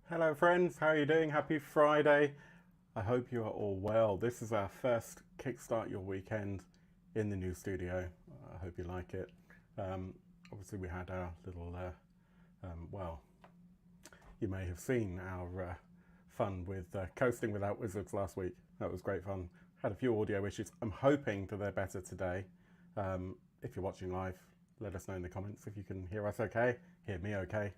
Hello friends, how are you doing? Happy Friday. I hope you are all well. This is our first Kickstart Your Weekend in the new studio. I hope you like it. Obviously we had our little, well, you may have seen our fun with Coasting Without Wizards last week. That was great fun. Had a few audio issues. I'm hoping that they're better today. If you're watching live, let us know in the comments if you can hear us okay, hear me okay.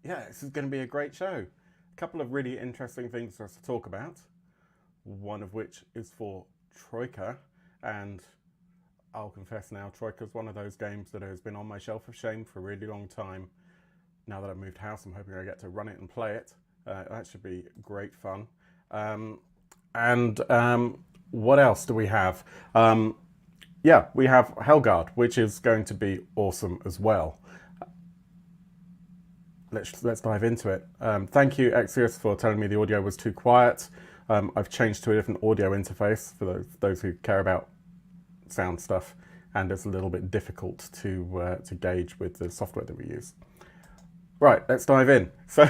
Yeah, this is going to be a great show. A couple of really interesting things for us to talk about. One of which is for Troika, and I'll confess now, Troika is one of those games that has been on my shelf of shame for a really long time. Now that I've moved house, I'm hoping I get to run it and play it. That should be great fun. What else do we have? Yeah, we have Hellguard, which is going to be awesome as well. Let's dive into it. Thank you, Exius, for telling me the audio was too quiet. I've changed to a different audio interface for those who care about sound stuff, and it's a little bit difficult to gauge with the software that we use. Right, let's dive in. So,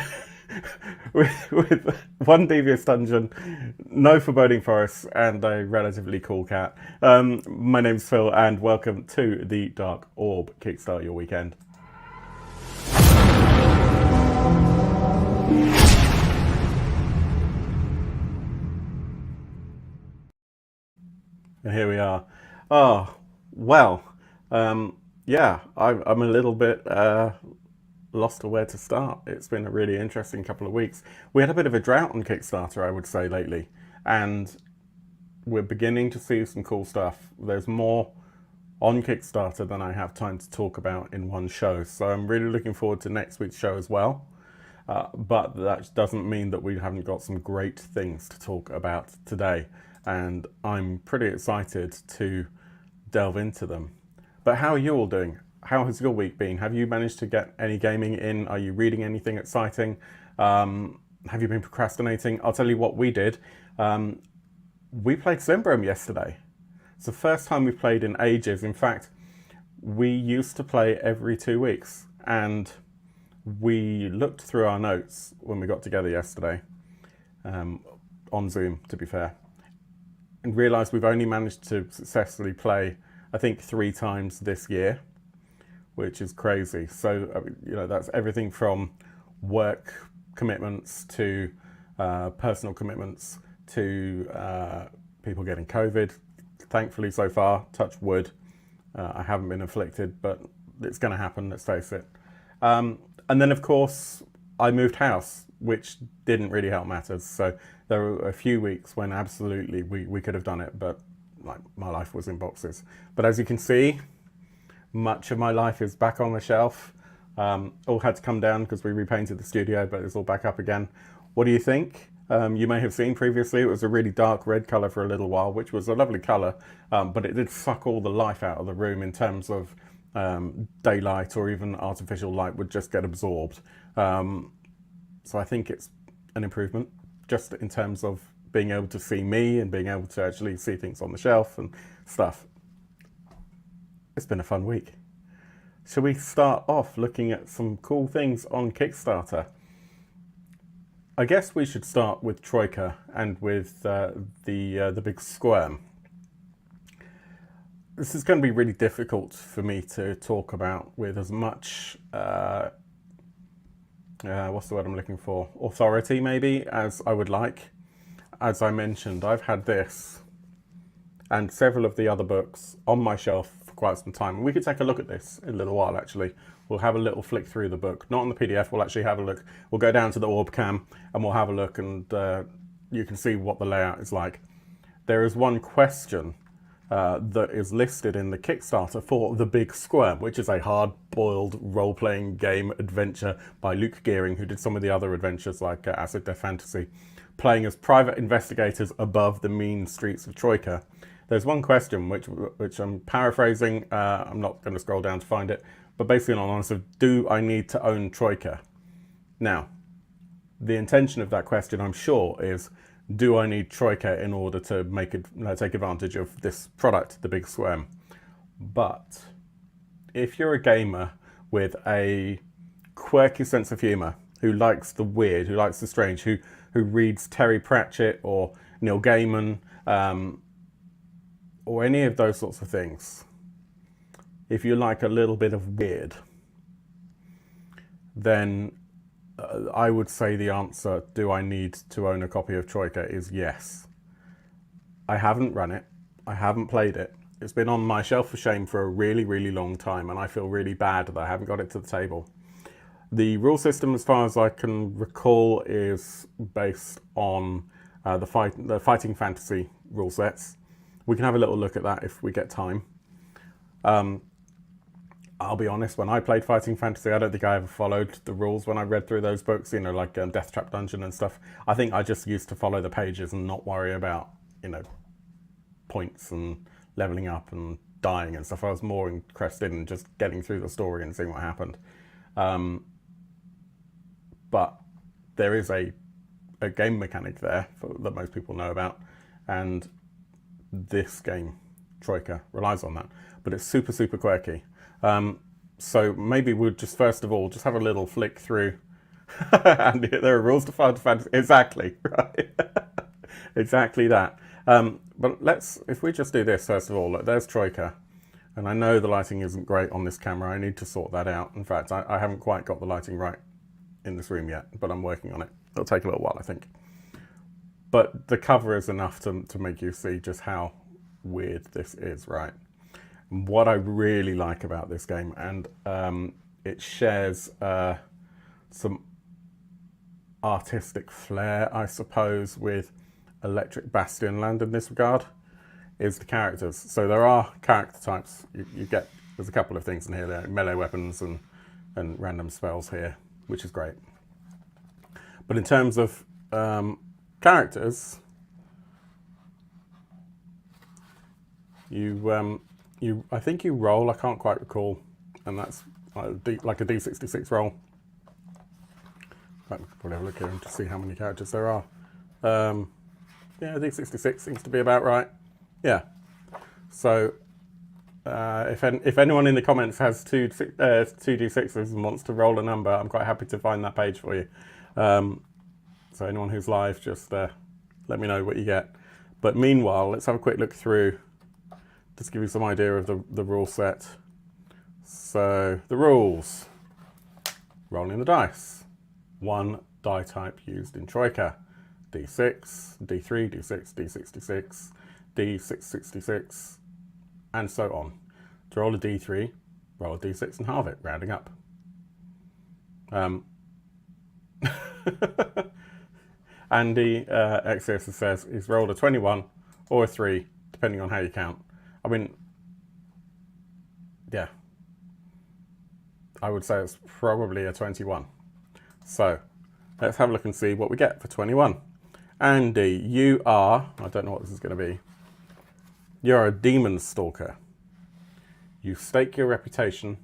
with one devious dungeon, no foreboding forests, and a relatively cool cat. My name's Phil, and welcome to the Dark Orb Kickstart Your Weekend. And here we are. Oh, well, yeah, I'm a little bit lost to where to start. It's been a really interesting couple of weeks. We had a bit of a drought on Kickstarter, I would say, lately, and we're beginning to see some cool stuff. There's more on Kickstarter than I have time to talk about in one show, so I'm really looking forward to next week's show as well. But that doesn't mean that we haven't got some great things to talk about today, and I'm pretty excited to delve into them. But how are you all doing? How has your week been? Have you managed to get any gaming in? Are you reading anything exciting? Have you been procrastinating? I'll tell you what we did. We played Slimbrum yesterday. It's the first time we've played in ages. In fact, we used to play every 2 weeks, and we looked through our notes when we got together yesterday, on Zoom, to be fair, and realised we've only managed to successfully play, I think, 3 times this year, which is crazy. So, you know, that's everything from work commitments to personal commitments to people getting COVID. Thankfully, so far, touch wood, I haven't been afflicted, but it's going to happen, let's face it. And then, of course, I moved house, which didn't really help matters. So there were a few weeks when absolutely we could have done it, but like my life was in boxes. But as you can see, much of my life is back on the shelf. All had to come down because we repainted the studio, but it's all back up again. What do you think? You may have seen previously, it was a really dark red colour for a little while, which was a lovely colour, but it did suck all the life out of the room in terms of daylight or even artificial light would just get absorbed. So I think it's an improvement just in terms of being able to see me and being able to actually see things on the shelf and stuff. It's been a fun week. Shall we start off looking at some cool things on Kickstarter? I guess we should start with Troika and with the Big Squirm. This is going to be really difficult for me to talk about with as much, what's the word I'm looking for? Authority, maybe, as I would like. As I mentioned, I've had this and several of the other books on my shelf for quite some time. And we could take a look at this in a little while, actually. We'll have a little flick through the book. Not on the PDF, we'll actually have a look. We'll go down to the Orb Cam and we'll have a look, and you can see what the layout is like. There is one question that is listed in the Kickstarter for The Big Squirm, which is a hard-boiled role-playing game adventure by Luke Gearing, who did some of the other adventures like Acid Death Fantasy, playing as private investigators above the mean streets of Troika. There's one question, which I'm paraphrasing, I'm not going to scroll down to find it, but basically on answer, do I need to own Troika? Now, the intention of that question, I'm sure, is do I need Troika in order to take advantage of this product, the Big Squirm? But if you're a gamer with a quirky sense of humour who likes the weird, who likes the strange, who reads Terry Pratchett or Neil Gaiman, or any of those sorts of things, if you like a little bit of weird, then I would say the answer, do I need to own a copy of Troika, is yes. I haven't run it. I haven't played it. It's been on my shelf for shame for a really, really long time, and I feel really bad that I haven't got it to the table. The rule system, as far as I can recall, is based on the fighting fantasy rule sets. We can have a little look at that if we get time. I'll be honest, when I played fighting fantasy, I don't think I ever followed the rules when I read through those books, you know, like Death Trap Dungeon and stuff. I think I just used to follow the pages and not worry about, you know, points and leveling up and dying and stuff. I was more interested in just getting through the story and seeing what happened. But there is a game mechanic there that most people know about, and this game, Troika, relies on that. But it's super, super quirky. So maybe we'll just first of all just have a little flick through. And there are rules to fight fantasy. Exactly, right? Exactly that. But if we just do this first of all, look, there's Troika. And I know the lighting isn't great on this camera. I need to sort that out. In fact, I haven't quite got the lighting right in this room yet, but I'm working on it. It'll take a little while, I think. But the cover is enough to make you see just how weird this is, right? What I really like about this game, and it shares some artistic flair, I suppose, with Electric Bastion Land in this regard, is the characters. So there are character types. You get, there's a couple of things in here. There are melee weapons and random spells here, which is great. But in terms of characters, I think you roll, I can't quite recall, and that's like a D66 roll. I could probably have a look here to see how many characters there are. Yeah, D66 seems to be about right. Yeah. So if anyone in the comments has two D6s and wants to roll a number, I'm quite happy to find that page for you. So anyone who's live, just let me know what you get. But meanwhile, let's have a quick look through, just give you some idea of the rule set. So the rules: rolling the dice, one die type used in Troika, D6, D3, D6, D66, D666, and so on. To roll a D3, roll a D6 and halve it, rounding up. Andy Exercise says he's rolled a 21 or a 3, depending on how you count. I mean, yeah, I would say it's probably a 21. So let's have a look and see what we get for 21. Andy, you are, I don't know what this is going to be. You're a demon stalker. You stake your reputation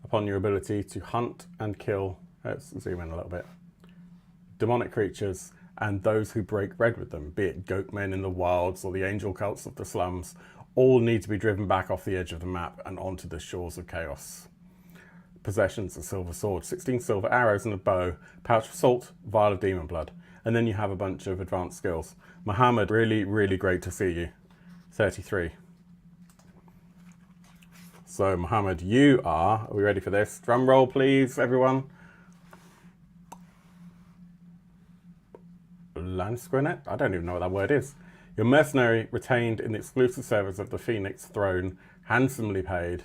upon your ability to hunt and kill, let's zoom in a little bit, demonic creatures and those who break bread with them, be it goatmen in the wilds or the angel cults of the slums, all need to be driven back off the edge of the map and onto the shores of chaos. Possessions: a silver sword, 16 silver arrows and a bow, pouch of salt, vial of demon blood. And then you have a bunch of advanced skills. Mohammed, really, really great to see you. 33. So Mohammed, you are we ready for this? Drum roll, please, everyone. Granite? I don't even know what that word is. You're mercenary, retained in the exclusive service of the Phoenix Throne, handsomely paid,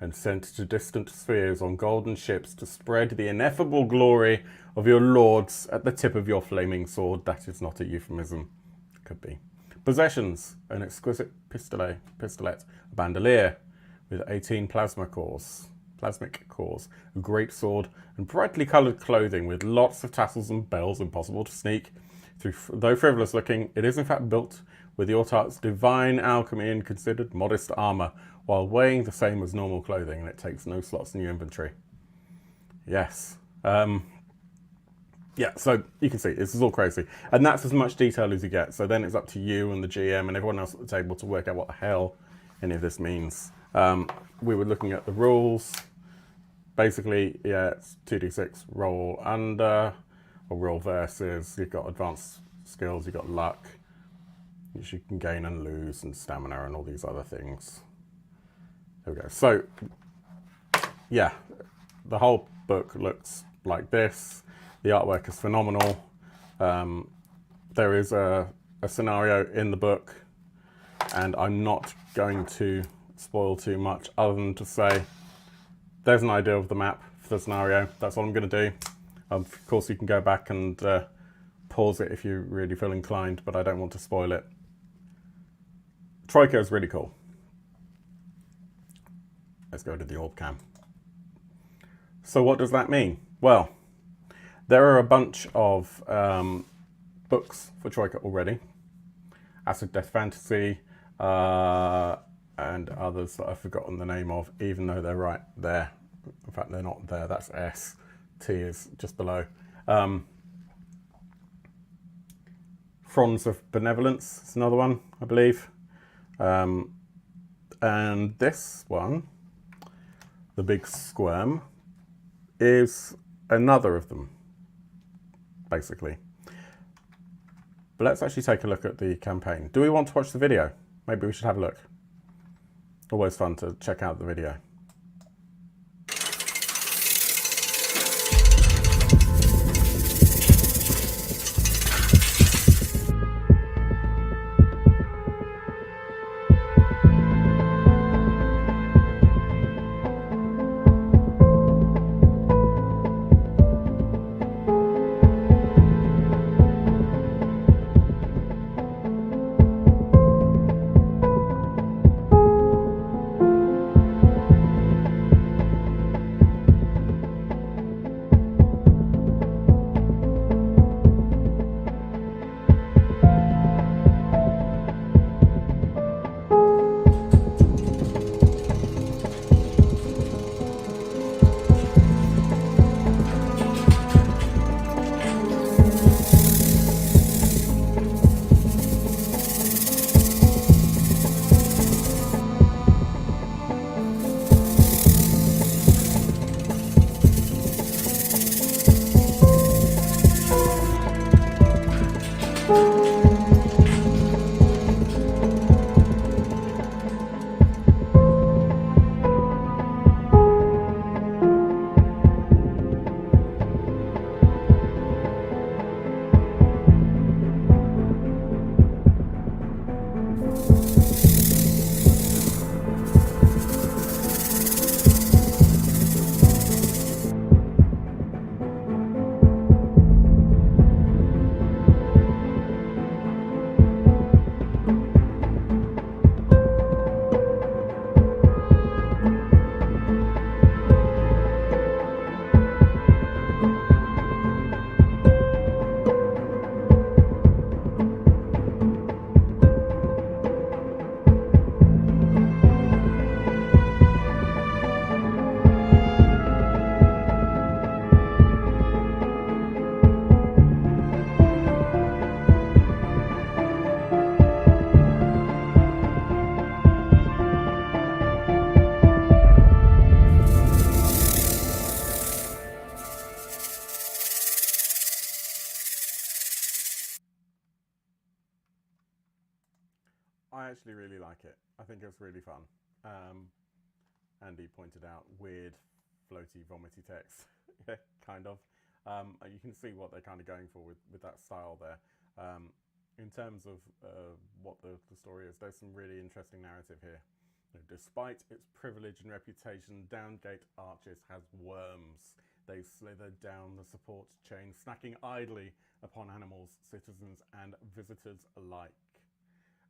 and sent to distant spheres on golden ships to spread the ineffable glory of your lords at the tip of your flaming sword. That is not a euphemism. Could be. Possessions: an exquisite pistolet, a bandolier with 18 plasmic cores, a great sword, and brightly coloured clothing with lots of tassels and bells, impossible to sneak. Though frivolous looking, it is in fact built with your tart's divine alchemy and considered modest armour, while weighing the same as normal clothing, and it takes no slots in your inventory. Yes. Yeah, so you can see, this is all crazy. And that's as much detail as you get. So then it's up to you and the GM and everyone else at the table to work out what the hell any of this means. We were looking at the rules. basically, yeah, it's 2d6 roll and or roll versus. You've got advanced skills, you've got luck, which you can gain and lose, and stamina and all these other things. There we go. So, yeah, the whole book looks like this. The artwork is phenomenal. There is a scenario in the book, and I'm not going to spoil too much other than to say there's an idea of the map for the scenario. That's all I'm going to do. Of course, you can go back and pause it if you really feel inclined, but I don't want to spoil it. Troika is really cool. Let's go to the orb cam. So what does that mean? Well, there are a bunch of books for Troika already. Acid Death Fantasy, and others that I've forgotten the name of, even though they're right there. In fact, they're not there, that's S. T is just below. Fronds of Benevolence is another one, I believe. And this one, the Big Squirm, is another of them, basically. But let's actually take a look at the campaign. Do we want to watch the video? Maybe we should have a look. Always fun to check out the video. I actually really like it. I think it's really fun. Andy pointed out weird, floaty, vomity text. Yeah, kind of. You can see what they're kind of going for with that style there. In terms of what the story is, there's some really interesting narrative here. Despite its privilege and reputation, Downgate Arches has worms. They slither down the support chain, snacking idly upon animals, citizens, and visitors alike.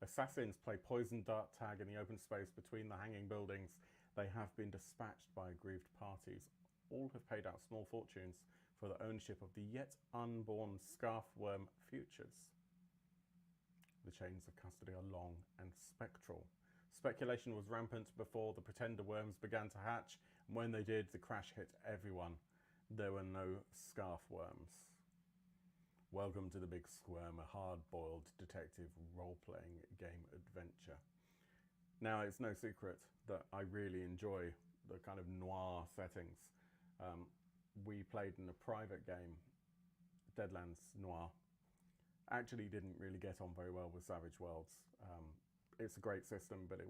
Assassins play poison dart tag in the open space between the hanging buildings. They have been dispatched by aggrieved parties. All have paid out small fortunes for the ownership of the yet unborn scarfworm futures. The chains of custody are long and spectral. Speculation was rampant before the pretender worms began to hatch, and when they did, the crash hit everyone. There were no scarfworms. Welcome to the Big Squirm, a hard-boiled detective role-playing game adventure. Now, it's no secret that I really enjoy the kind of noir settings we played in a private game, Deadlands Noir. Actually didn't really get on very well with Savage Worlds. It's a great system, but it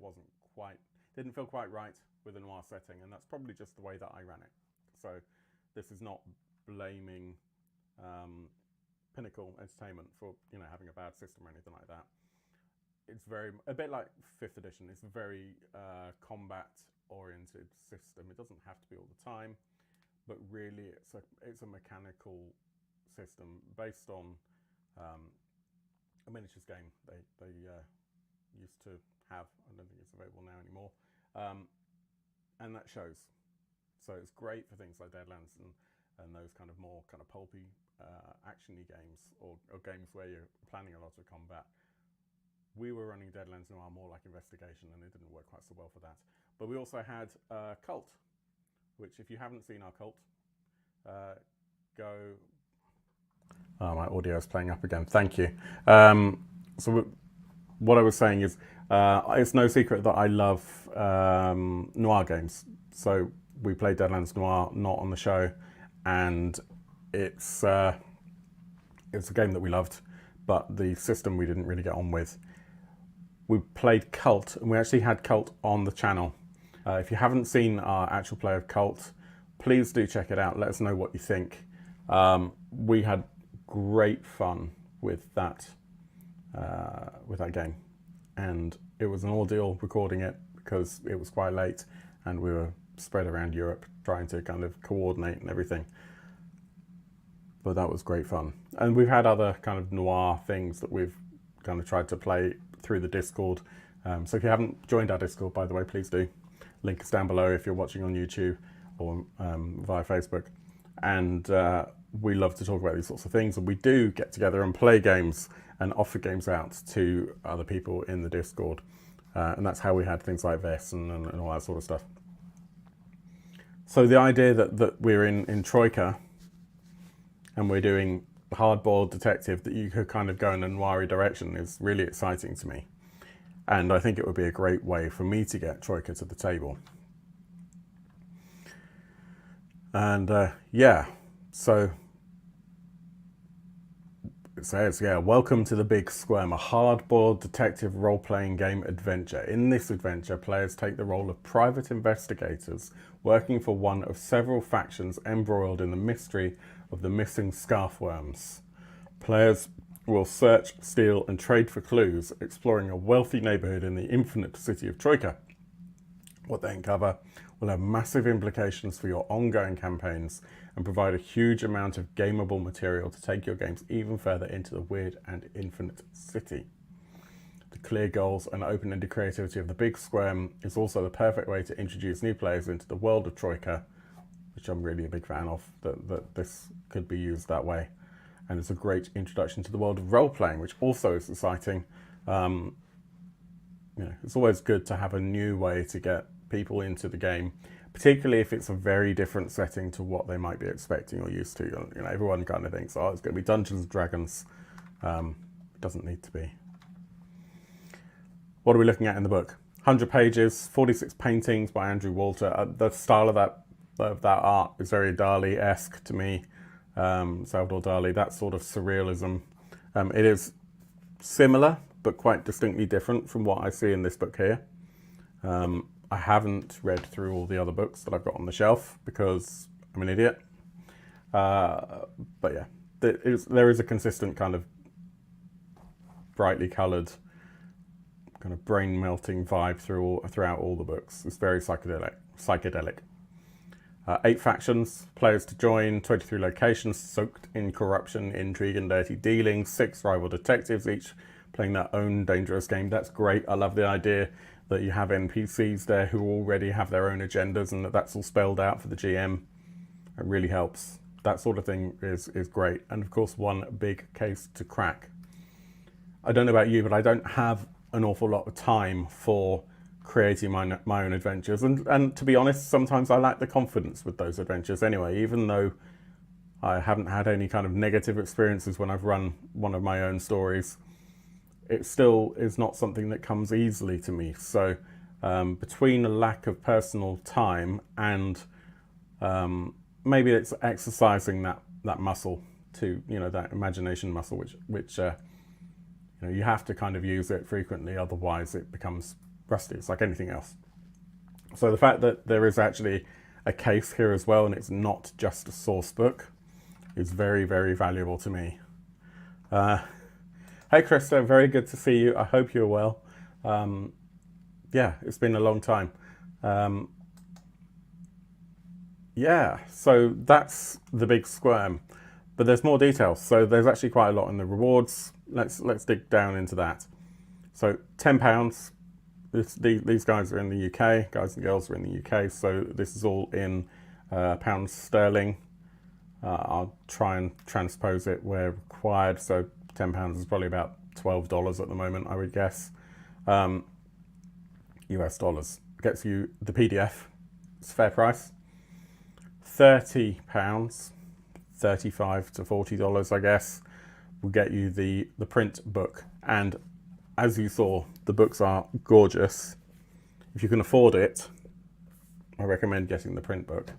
didn't feel quite right with a noir setting, and that's probably just the way that I ran it. So this is not blaming Pinnacle Entertainment for having a bad system or anything like that. It's a bit like 5th edition. It's a very combat-oriented system. It doesn't have to be all the time, but really it's a mechanical system based on a miniatures game they used to have. I don't think it's available now anymore, and that shows. So it's great for things like Deadlands and those kind of more kind of pulpy actiony games or games where you're planning a lot of combat. We were running Deadlands Noir more like investigation, and it didn't work quite so well for that. But we also had Cult, which if you haven't seen our Cult, go... Oh, my audio is playing up again. Thank you. What I was saying is, it's no secret that I love noir games. So we played Deadlands Noir, not on the show, and it's a game that we loved, but the system we didn't really get on with. We played Cult, and we actually had Cult on the channel. If you haven't seen our actual play of Cult, please do check it out. Let us know what you think. We had great fun with that game, and it was an ordeal recording it because it was quite late and we were spread around Europe trying to kind of coordinate and everything. But that was great fun. And we've had other kind of noir things that we've kind of tried to play through the Discord. So if you haven't joined our Discord, by the way, please do. Link is down below if you're watching on YouTube or via Facebook. And we love to talk about these sorts of things, and we do get together and play games and offer games out to other people in the Discord. And that's how we had things like this and all that sort of stuff. So the idea that we're in Troika and we're doing hard-boiled detective, that you could kind of go in a noir direction, is really exciting to me. And I think it would be a great way for me to get Troika to the table. And yeah, so it says, welcome to the Big Squirm, a hard-boiled detective role-playing game adventure. In this adventure, players take the role of private investigators working for one of several factions embroiled in the mystery of the missing scarfworms. Players will search, steal, and trade for clues, exploring a wealthy neighborhood in the infinite city of Troika. What they uncover will have massive implications for your ongoing campaigns and provide a huge amount of gameable material to take your games even further into the weird and infinite city. The clear goals and open-ended creativity of the Big Squirm is also the perfect way to introduce new players into the world of Troika, which I'm really a big fan of, that this could be used that way. And it's a great introduction to the world of role-playing, which also is exciting. It's always good to have a new way to get people into the game, particularly if it's a very different setting to what they might be expecting or used to. Everyone kind of thinks, oh, it's going to be Dungeons and Dragons. It doesn't need to be. What are we looking at in the book? 100 pages, 46 paintings by Andrew Walter. The style of that art is very Dali-esque to me. Salvador Dali, that sort of surrealism. It is similar, but quite distinctly different from what I see in this book here. I haven't read through all the other books that I've got on the shelf because I'm an idiot. But yeah, there is a consistent kind of brightly coloured, kind of brain-melting vibe throughout all the books. It's very psychedelic. 8 factions, players to join, 23 locations soaked in corruption, intrigue and dirty dealings, 6 rival detectives, each playing their own dangerous game. That's great. I love the idea that you have NPCs there who already have their own agendas and that's all spelled out for the GM. It really helps. That sort of thing is great. And of course, one big case to crack. I don't know about you, but I don't have an awful lot of time for creating my own adventures. And to be honest, sometimes I lack the confidence with those adventures anyway, even though I haven't had any kind of negative experiences when I've run one of my own stories. It still is not something that comes easily to me. between a lack of personal time and maybe it's exercising that muscle to, that imagination muscle, which you have to kind of use it frequently, otherwise it becomes rusty. It's like anything else. So the fact that there is actually a case here as well, and it's not just a source book, is very, very valuable to me. Hey Krista, very good to see you. I hope you're well. Yeah, it's been a long time. Yeah, so that's the Big Squirm, but there's more details. So there's actually quite a lot in the rewards. Let's dig down into that. So £10. These guys are in the UK. Guys and girls are in the UK. So this is all in pounds sterling. I'll try and transpose it where required. So £10 is probably about $12 at the moment, I would guess. US dollars. Gets you the PDF. It's a fair price. £30, $35 to $40, I guess, will get you the print book. And as you saw, the books are gorgeous. If you can afford it, I recommend getting the print book.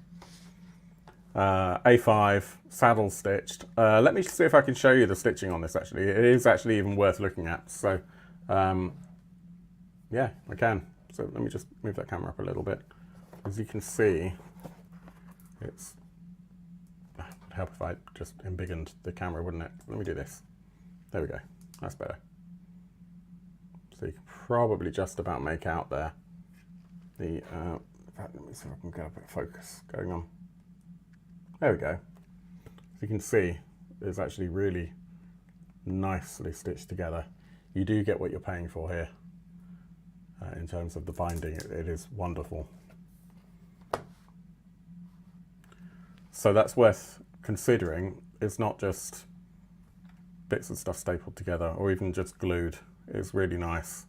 A5, saddle stitched. Let me see if I can show you the stitching on this, actually. It is actually even worth looking at. So, yeah, I can. So let me just move that camera up a little bit. As you can see, it'd help if I just embiggened the camera, wouldn't it? Let me do this. There we go. That's better. So you can probably just about make out there the, in fact, let me see if I can get a bit of focus going on. There we go. As you can see, it's actually really nicely stitched together. You do get what you're paying for here. In terms of the binding, it is wonderful. So that's worth considering. It's not just bits of stuff stapled together or even just glued. It's really nice.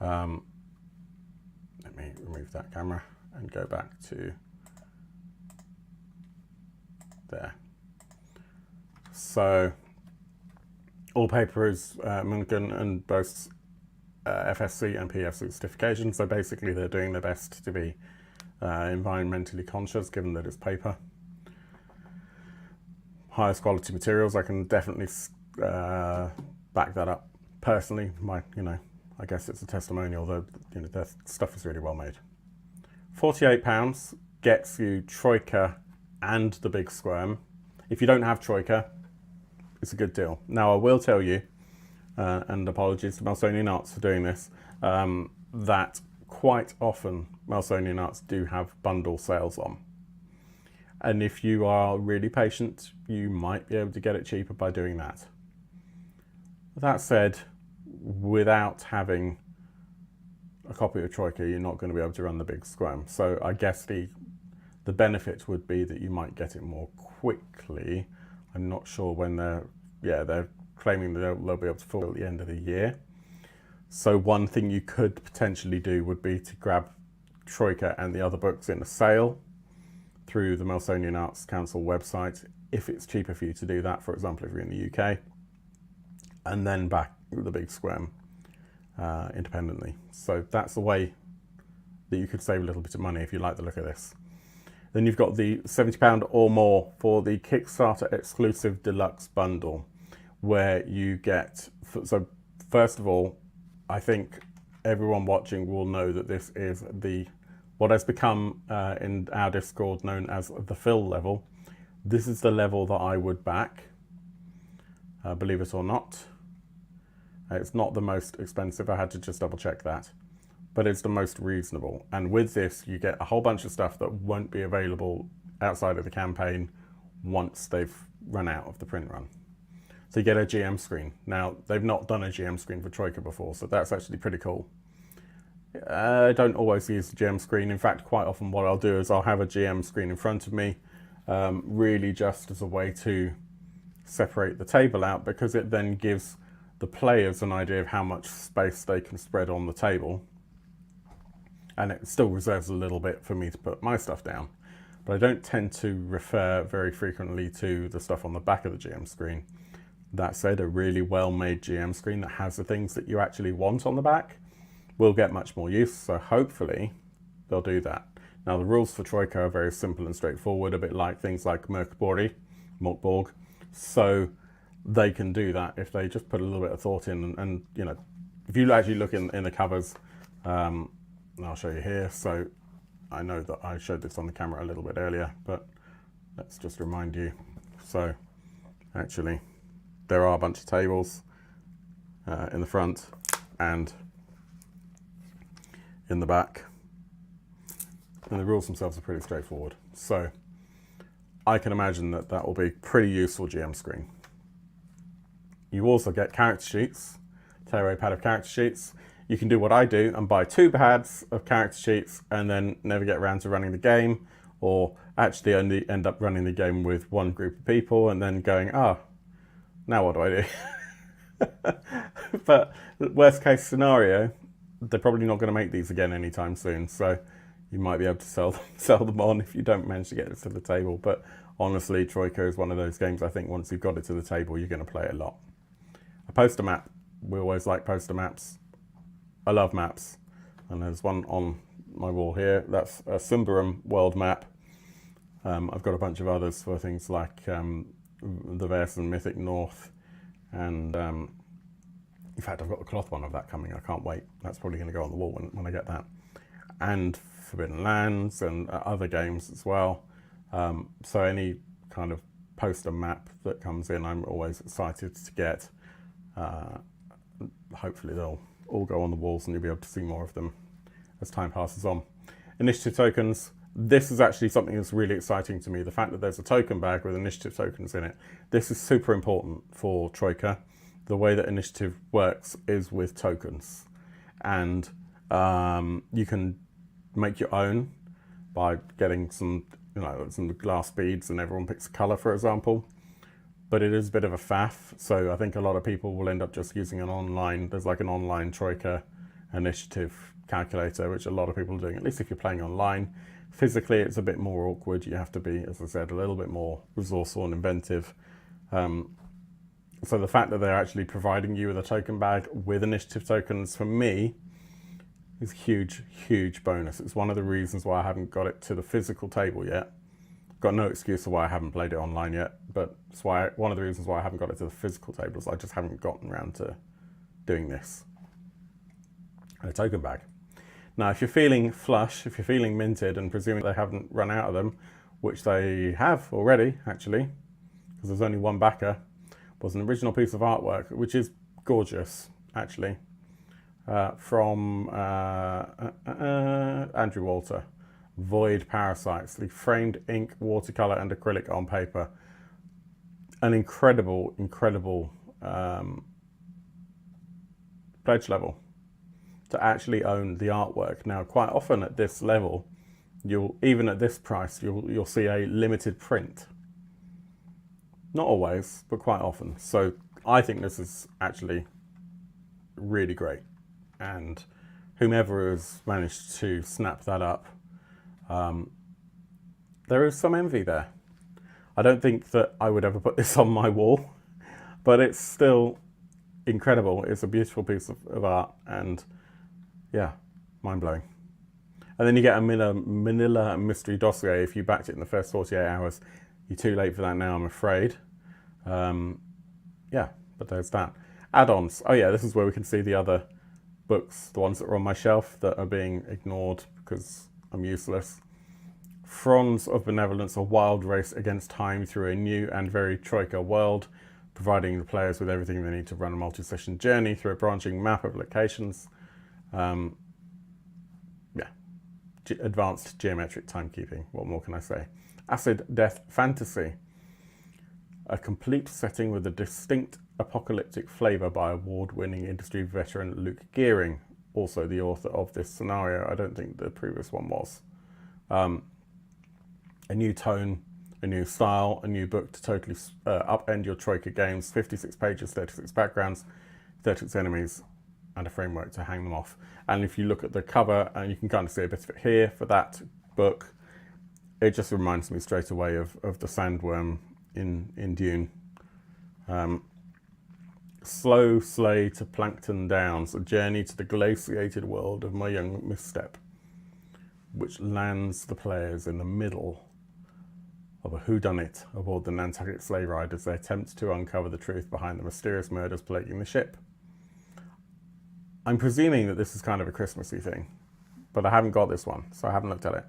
Let me remove that camera and go back to there. So all paper is Mungan and boasts FSC and PFC certification. So basically they're doing their best to be environmentally conscious, given that it's paper. Highest quality materials. I can definitely back that up personally. I guess it's a testimonial, though. Their stuff is really well made. £48 gets you Troika and the Big Squirm. If you don't have Troika, it's a good deal. Now I will tell you, and apologies to Melsonian Arts for doing this, that quite often Melsonian Arts do have bundle sales on. And if you are really patient, you might be able to get it cheaper by doing that. That said, without having a copy of Troika, you're not going to be able to run the Big Squirm. So I guess the benefit would be that you might get it more quickly. I'm not sure when they're claiming that they'll be able to fulfill at the end of the year. So one thing you could potentially do would be to grab Troika and the other books in a sale through the Melsonian Arts Council website, if it's cheaper for you to do that, for example, if you're in the UK, and then back the Big Squirm independently. So that's the way that you could save a little bit of money if you like the look of this. Then you've got the £70 or more for the Kickstarter exclusive deluxe bundle, where you get, so first of all, I think everyone watching will know that this is what has become in our Discord known as the fill level. This is the level that I would back, believe it or not. It's not the most expensive, I had to just double check that, but it's the most reasonable. And with this, you get a whole bunch of stuff that won't be available outside of the campaign once they've run out of the print run. So you get a GM screen. Now, they've not done a GM screen for Troika before, so that's actually pretty cool. I don't always use the GM screen. In fact, quite often what I'll do is I'll have a GM screen in front of me, really just as a way to separate the table out, because it then gives the players an idea of how much space they can spread on the table. And it still reserves a little bit for me to put my stuff down. But I don't tend to refer very frequently to the stuff on the back of the GM screen. That said, a really well-made GM screen that has the things that you actually want on the back will get much more use, so hopefully they'll do that. Now the rules for Troika are very simple and straightforward, a bit like things like Morkborg. So they can do that if they just put a little bit of thought in. And you know, if you actually look in the covers, and I'll show you here. So I know that I showed this on the camera a little bit earlier, but let's just remind you. So actually, there are a bunch of tables in the front and in the back. And the rules themselves are pretty straightforward. So I can imagine that that will be pretty useful GM screen. You also get character sheets, tearaway pad of character sheets. You can do what I do and buy 2 pads of character sheets and then never get around to running the game, or actually only end up running the game with one group of people and then going, now what do I do? But worst case scenario, they're probably not going to make these again anytime soon. So you might be able to sell them on if you don't manage to get it to the table. But honestly, Troika is one of those games, I think once you've got it to the table, you're going to play it a lot. A poster map. We always like poster maps. I love maps. And there's one on my wall here. That's a Symbaroum world map. I've got a bunch of others for things like the Versen Mythic North. And in fact, I've got the cloth one of that coming. I can't wait. That's probably going to go on the wall when I get that. And Forbidden Lands and other games as well. So any kind of poster map that comes in, I'm always excited to get. Hopefully they'll all go on the walls and you'll be able to see more of them as time passes on. Initiative tokens. This is actually something that's really exciting to me. The fact that there's a token bag with initiative tokens in it. This is super important for Troika. The way that initiative works is with tokens. And you can make your own by getting some glass beads and everyone picks a colour, for example. But it is a bit of a faff, so I think a lot of people will end up just using there's like an online Troika initiative calculator, which a lot of people are doing, at least if you're playing online. Physically, it's a bit more awkward. You have to be, as I said, a little bit more resourceful and inventive. So the fact that they're actually providing you with a token bag with initiative tokens, for me, is a huge, huge bonus. It's one of the reasons why I haven't got it to the physical table yet. Got no excuse for why I haven't played it online yet, but it's one of the reasons why I haven't got it to the physical tables. I just haven't gotten around to doing this. And a token bag. Now, if you're feeling flush, if you're feeling minted, and presuming they haven't run out of them, which they have already, actually, because there's only one backer, was an original piece of artwork, which is gorgeous, actually, from Andrew Walter. Void Parasites, the framed ink, watercolor and acrylic on paper. An incredible pledge level to actually own the artwork. Now, quite often at this level, even at this price, you'll see a limited print. Not always, but quite often. So I think this is actually really great. And whomever has managed to snap that up, there is some envy there. I don't think that I would ever put this on my wall, but it's still incredible. It's a beautiful piece of art, and yeah, mind-blowing. And then you get a Manila mystery dossier if you backed it in the first 48 hours. You're too late for that now, I'm afraid. Yeah, but there's that. Add-ons. Oh yeah, this is where we can see the other books, the ones that are on my shelf that are being ignored because I'm useless. Fronds of Benevolence, a wild race against time through a new and very Troika world, providing the players with everything they need to run a multi-session journey through a branching map of locations. Advanced geometric timekeeping. What more can I say? Acid Death Fantasy, a complete setting with a distinct apocalyptic flavour by award-winning industry veteran Luke Gearing, also the author of this scenario. I don't think the previous one was. A new tone, a new style, a new book to totally upend your Troika games. 56 pages, 36 backgrounds, 36 enemies, and a framework to hang them off. And if you look at the cover, and you can kind of see a bit of it here for that book, it just reminds me straight away of the sandworm in Dune. Slow sleigh to Plankton Downs, a journey to the glaciated world of my young misstep. which lands the players in the middle of a whodunit aboard the Nantucket sleigh ride as they attempt to uncover the truth behind the mysterious murders plaguing the ship. I'm presuming that this is kind of a Christmassy thing, but I haven't got this one, so I haven't looked at it.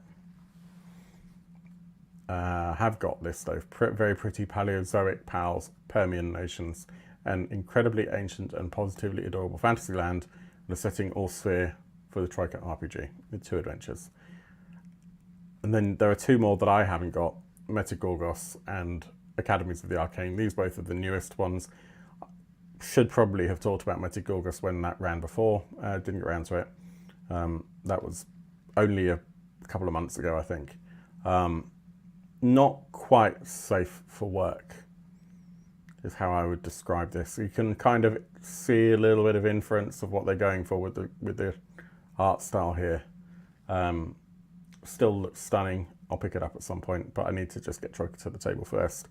I have got this though, very pretty Paleozoic pals, Permian nations, an incredibly ancient and positively adorable fantasy land, and a setting all sphere for the Troika RPG with 2 adventures. And then there are 2 more that I haven't got, Metagorgos and Academies of the Arcane. These both are the newest ones. Should probably have talked about Metagorgos when that ran before. Didn't get around to it. That was only a couple of months ago, I think. Not quite safe for work is how I would describe this. You can kind of see a little bit of inference of what they're going for with the art style here. Still looks stunning. I'll pick it up at some point, but I need to just get Troika to the table first.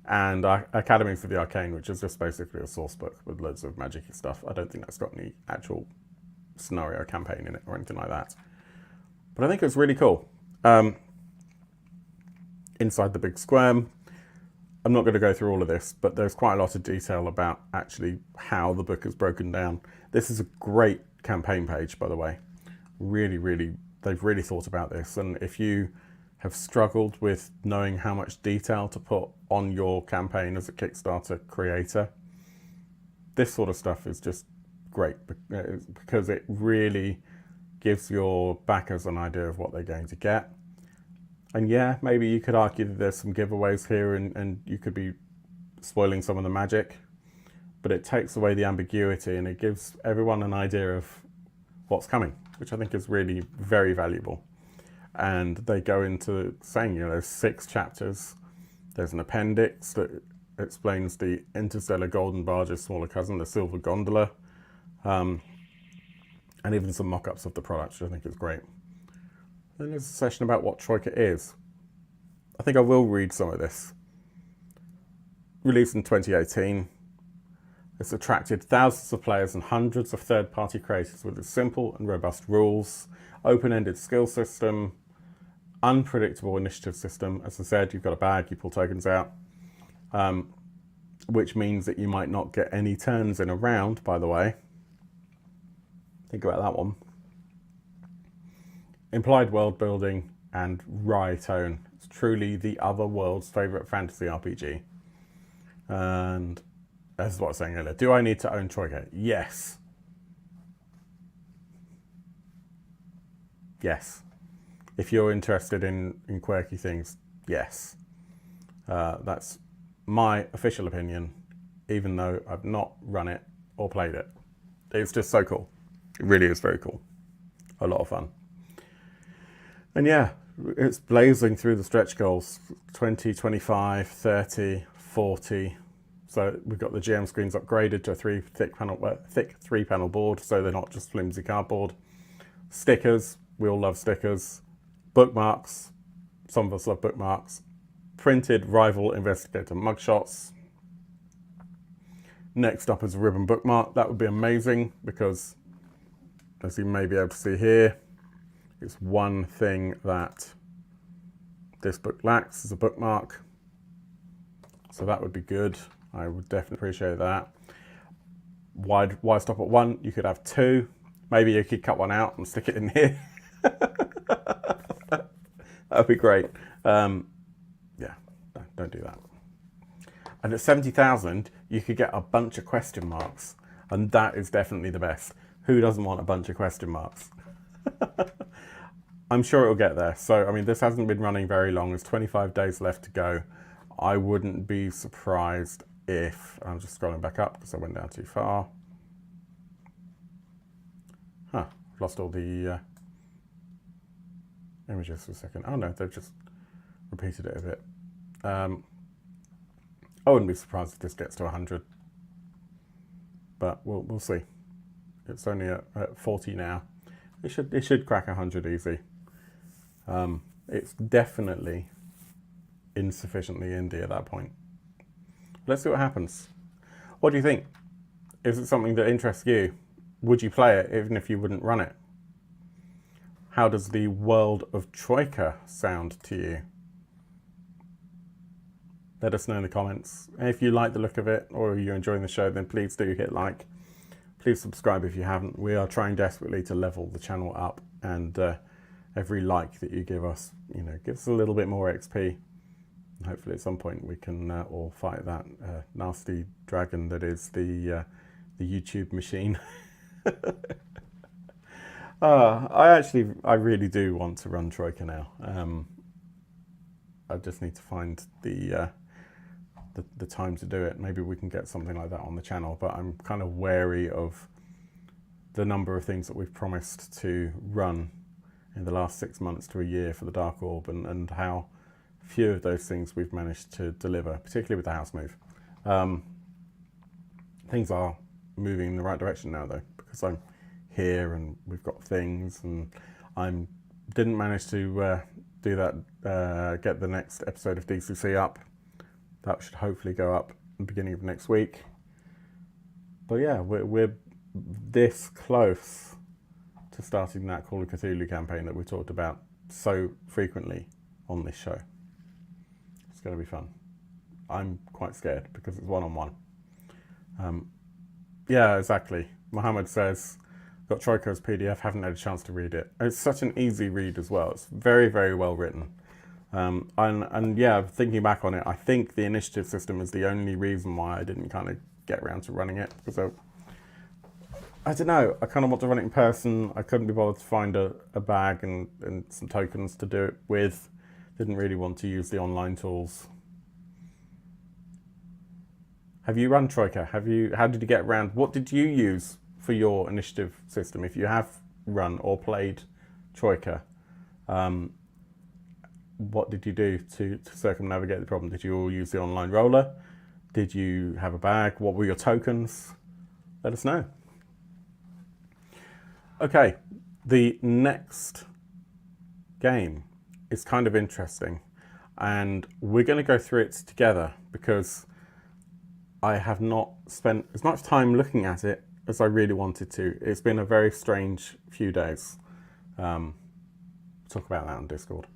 And Academy for the Arcane, which is just basically a source book with loads of magic stuff. I don't think that's got any actual scenario campaign in it or anything like that. But I think it's really cool. Inside the Big Squirm, I'm not going to go through all of this, but there's quite a lot of detail about actually how the book is broken down. This is a great campaign page, by the way. Really, they've really thought about this. And if you have struggled with knowing how much detail to put on your campaign as a Kickstarter creator, this sort of stuff is just great because it really gives your backers an idea of what they're going to get. And yeah, maybe you could argue that there's some giveaways here and you could be spoiling some of the magic, but it takes away the ambiguity and it gives everyone an idea of what's coming, which I think is really very valuable. And they go into saying, there's 6 chapters. There's an appendix that explains the interstellar golden barge's smaller cousin, the silver gondola, and even some mock-ups of the product, which I think is great. Then there's a session about what Troika is. I think I will read some of this. Released in 2018, it's attracted thousands of players and hundreds of third-party creators with its simple and robust rules, open-ended skill system, unpredictable initiative system. As I said, you've got a bag, you pull tokens out, which means that you might not get any turns in a round, by the way. Think about that one. Implied world building and wry tone. It's truly the other world's favourite fantasy RPG. And this is what I was saying earlier. Do I need to own Troika? Yes. Yes. If you're interested in quirky things, yes. That's my official opinion, even though I've not run it or played it. It's just so cool. It really is very cool. A lot of fun. And yeah, it's blazing through the stretch goals. 20, 25, 30, 40. So we've got the GM screens upgraded to a thick 3-panel board, so they're not just flimsy cardboard. Stickers, we all love stickers. Bookmarks, some of us love bookmarks. Printed rival investigator mugshots. Next up is a ribbon bookmark. That would be amazing because, as you may be able to see here, it's one thing that this book lacks is a bookmark. So that would be good. I would definitely appreciate that. Why stop at 1? You could have 2. Maybe you could cut one out and stick it in here. That would be great. Yeah, don't do that. And at 70,000, you could get a bunch of question marks. And that is definitely the best. Who doesn't want a bunch of question marks? I'm sure it'll get there. So, I mean, this hasn't been running very long. There's 25 days left to go. I wouldn't be surprised if... I'm just scrolling back up because I went down too far. Huh, I've lost all the images for a second. Oh no, they've just repeated it a bit. I wouldn't be surprised if this gets to 100. But we'll see. It's only at 40 now. It should crack 100 easy. It's definitely insufficiently indie at that point. Let's see what happens. What do you think? Is it something that interests you? Would you play it even if you wouldn't run it? How does the world of Troika sound to you? Let us know in the comments. And if you like the look of it or you're enjoying the show, then please do hit like. Please subscribe if you haven't. We are trying desperately to level the channel up, and every like that you give us, gives us a little bit more XP. And hopefully at some point we can all fight that nasty dragon that is the YouTube machine. I really do want to run Troika now. I just need to find the time to do it. Maybe we can get something like that on the channel, but I'm kind of wary of the number of things that we've promised to run in the last 6 months to a year for the Dark Orb, and how few of those things we've managed to deliver, particularly with the house move. Things are moving in the right direction now though, because I'm here and we've got things, and I didn't manage to do that, get the next episode of DCC up. That should hopefully go up at the beginning of next week. But yeah, we're this close to starting that Call of Cthulhu campaign that we talked about so frequently on this show. It's going to be fun. I'm quite scared because it's one-on-one. Yeah, exactly. Mohammed says, got Troika as PDF, haven't had a chance to read it. It's such an easy read as well. It's very, very well written. And yeah, thinking back on it, I think the initiative system is the only reason why I didn't kind of get around to running it, because I don't know, I kind of want to run it in person. I couldn't be bothered to find a bag and some tokens to do it with. Didn't really want to use the online tools. Have you run Troika? How did you get around? What did you use for your initiative system? If you have run or played Troika, what did you do to circumnavigate the problem? Did you all use the online roller? Did you have a bag? What were your tokens? Let us know. Okay, the next game is kind of interesting, and we're going to go through it together because I have not spent as much time looking at it as I really wanted to. It's been a very strange few days. Talk about that on Discord.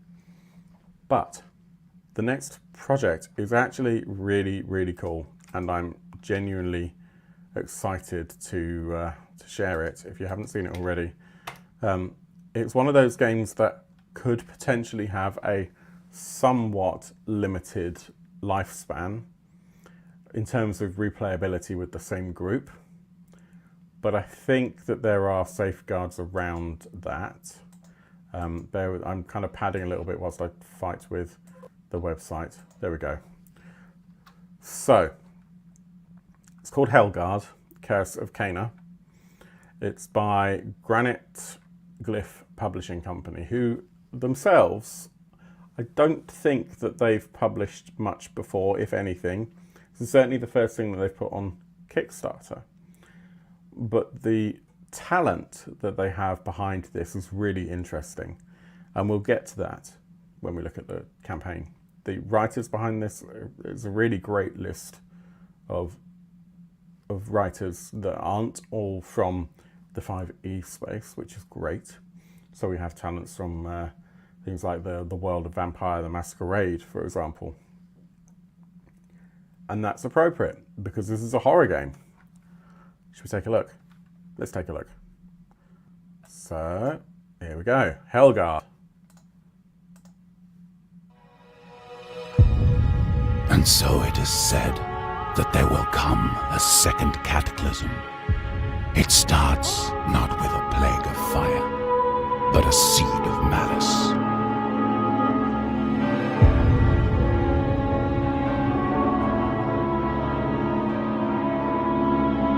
But the next project is actually really, really cool, and I'm genuinely excited to share it if you haven't seen it already. It's one of those games that could potentially have a somewhat limited lifespan in terms of replayability with the same group, but I think that there are safeguards around that. I'm kind of padding a little bit whilst I fight with the website. There we go. So, it's called Hellguard, Curse of Caina. It's by Granite Glyph Publishing Company, who themselves, I don't think that they've published much before, if anything. This is certainly the first thing that they've put on Kickstarter. But the talent that they have behind this is really interesting, and we'll get to that when we look at the campaign. The writers behind this is a really great list of writers that aren't all from the 5e space, which is great. So we have talents from things like the World of Vampire the Masquerade, for example. And that's appropriate because this is a horror game. Should we take a look? Let's take a look. So, here we go. Hellguard. And so it is said that there will come a second cataclysm. It starts not with a plague of fire, but a seed of malice.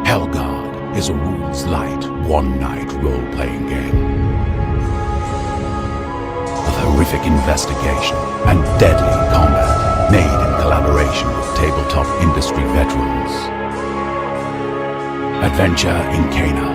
Hellguard is a rules-light, one-night role-playing game. With horrific investigation and deadly combat made in collaboration with tabletop industry veterans. Adventure in Caina,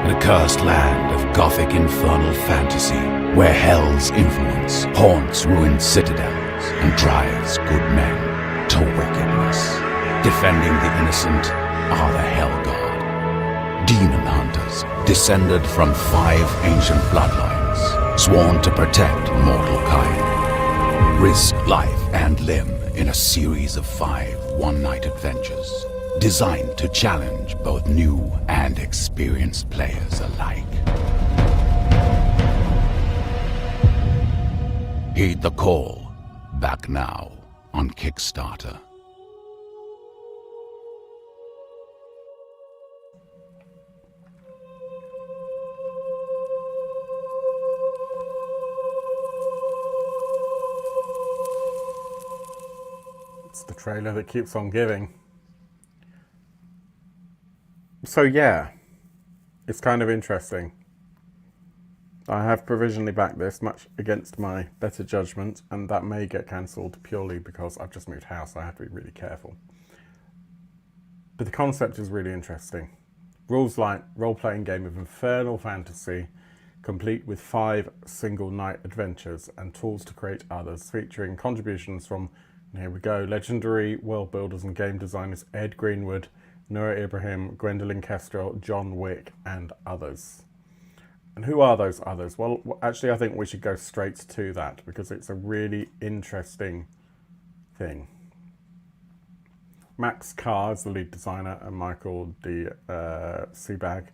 an accursed land of gothic infernal fantasy, where hell's influence haunts ruined citadels and drives good men to wickedness. Defending the innocent are the Hellguard, demon hunters descended from 5 ancient bloodlines, sworn to protect mortal kind. Risk life and limb in a series of 5 one-night adventures designed to challenge both new and experienced players alike. Heed the call. Back now on Kickstarter. It's the trailer that keeps on giving. So yeah, it's kind of interesting. I have provisionally backed this, much against my better judgment, and that may get cancelled purely because I've just moved house, so I have to be really careful. But the concept is really interesting. Rules light role-playing game of infernal fantasy, complete with 5 single night adventures and tools to create others, featuring contributions from, and here we go, legendary world builders and game designers Ed Greenwood, Noura Ibrahim, Gwendolyn Kestrel, John Wick, and others. And who are those others? Well, actually, I think we should go straight to that because it's a really interesting thing. Max Carr is the lead designer and Michael D. Seabag.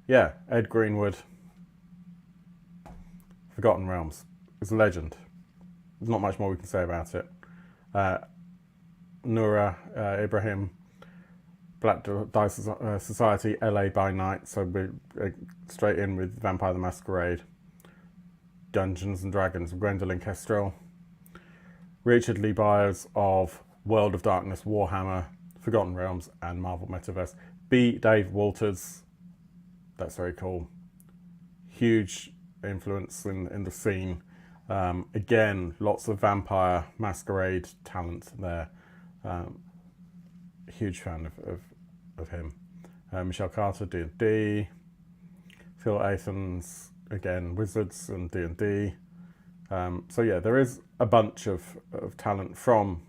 Yeah, Ed Greenwood. Forgotten Realms. It's a legend. There's not much more we can say about it. Noura Ibrahim, Black Dice Society, LA by Night, so we're straight in with Vampire the Masquerade, Dungeons and Dragons, Gwendolyn Kestrel, Richard Lee Byers of World of Darkness, Warhammer, Forgotten Realms, and Marvel Metaverse. B. Dave Walters, that's very cool. Huge influence in the scene. Again, lots of Vampire Masquerade talent there. Huge fan of him. Michelle Carter, D&D. Phil Athens, again, Wizards and D&D. So yeah, there is a bunch of talent from